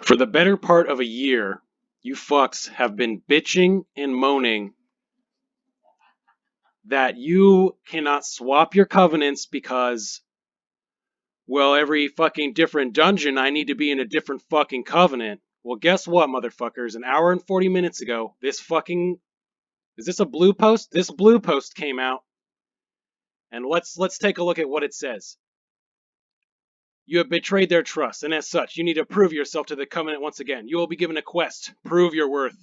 For the better part of a year, you fucks have been bitching and moaning that you cannot swap your covenants because, well, every fucking different dungeon I need to be in a different fucking covenant. Well, guess what, motherfuckers? An hour and 40 minutes ago, this fucking... Is this a blue post? This blue post came out. And let's take a look at what it says. You have betrayed their trust, and as such, you need to prove yourself to the covenant once again. You will be given a quest, Prove Your Worth,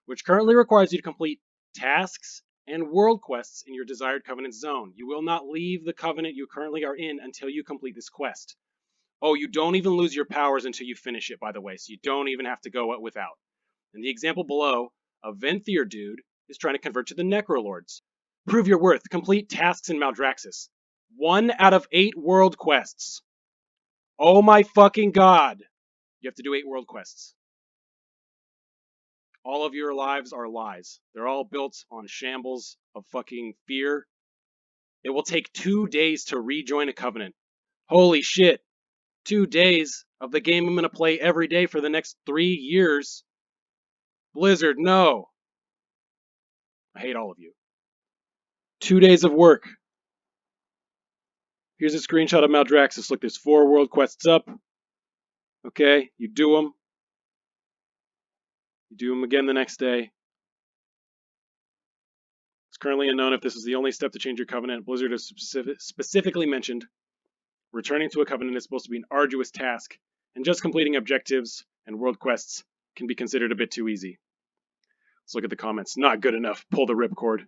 which currently requires you to complete tasks and world quests in your desired covenant zone. You will not leave the covenant you currently are in until you complete this quest. Oh, you don't even lose your powers until you finish it, by the way, so you don't even have to go without. In the example below, a Venthyr dude is trying to convert to the Necrolords. Prove your worth. Complete tasks in Maldraxxus. 1 out of 8 world quests. Oh my fucking god. You have to do 8 world quests. All of your lives are lies. They're all built on shambles of fucking fear. It will take 2 days to rejoin a covenant. Holy shit. 2 days of the game I'm going to play every day for the next 3 years. Blizzard, no. I hate all of you. 2 days of work. Here's a screenshot of Maldraxxus. Look, there's 4 world quests up. Okay, you do them. You do them again the next day. It's currently unknown if this is the only step to change your covenant. Blizzard has specifically mentioned returning to a covenant is supposed to be an arduous task, and just completing objectives and world quests can be considered a bit too easy. Let's look at the comments. Not good enough. Pull the ripcord.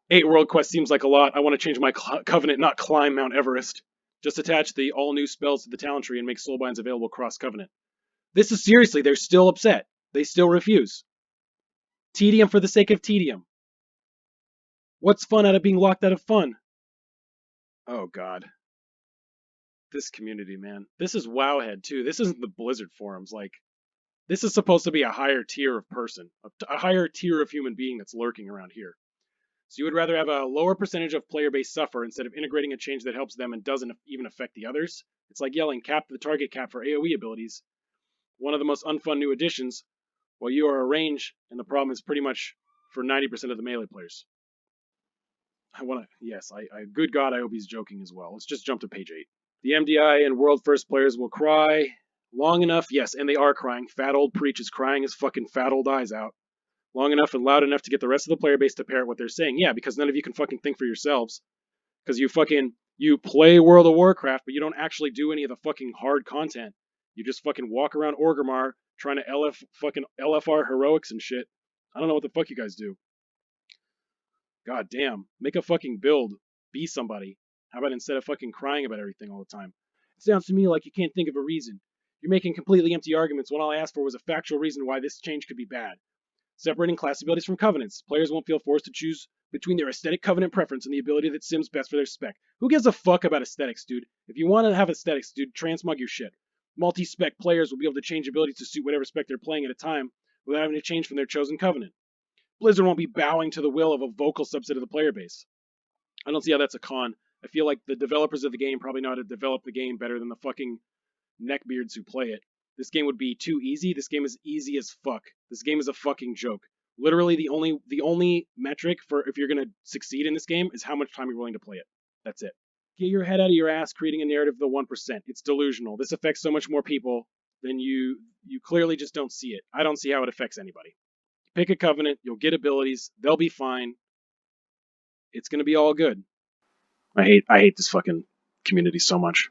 8 world quests seems like a lot. I want to change my covenant, not climb Mount Everest. Just attach the all-new spells to the talent tree and make soulbinds available cross-covenant. This is seriously, they're still upset. They still refuse. Tedium for the sake of tedium. What's fun out of being locked out of fun? Oh, God. This community, man. This is Wowhead, too. This isn't the Blizzard forums. Like, this is supposed to be a higher tier of person, a higher tier of human being that's lurking around here. So you would rather have a lower percentage of player base suffer instead of integrating a change that helps them and doesn't even affect the others? It's like yelling, cap the target cap for AoE abilities. One of the most unfun new additions, while you are a range, and the problem is pretty much for 90% of the melee players. Good God, I hope he's joking as well. Let's just jump to page 8. The MDI and World First players will cry long enough, yes, and they are crying. Fat old Preach is crying his fucking fat old eyes out. Long enough and loud enough to get the rest of the player base to parrot what they're saying. Yeah, because none of you can fucking think for yourselves. Because you play World of Warcraft, but you don't actually do any of the fucking hard content. You just fucking walk around Orgrimmar trying to LFR heroics and shit. I don't know what the fuck you guys do. God damn. Make a fucking build. Be somebody. How about instead of fucking crying about everything all the time? It sounds to me like you can't think of a reason. You're making completely empty arguments when all I asked for was a factual reason why this change could be bad. Separating class abilities from covenants. Players won't feel forced to choose between their aesthetic covenant preference and the ability that sims best for their spec. Who gives a fuck about aesthetics, dude? If you want to have aesthetics, dude, transmug your shit. Multi-spec players will be able to change abilities to suit whatever spec they're playing at a time without having to change from their chosen covenant. Blizzard won't be bowing to the will of a vocal subset of the player base. I don't see how that's a con. I feel like the developers of the game probably know how to develop the game better than the fucking neckbeards who play it. This game would be too easy. This game is easy as fuck. This game is a fucking joke. Literally, the only metric for if you're gonna succeed in this game is how much time you're willing to play it. That's it. Get your head out of your ass creating a narrative of the 1%. It's delusional. This affects so much more people than you clearly just don't see it. I don't see how it affects anybody. Pick a covenant, you'll get abilities, they'll be fine. It's gonna be all good. I hate this fucking community so much.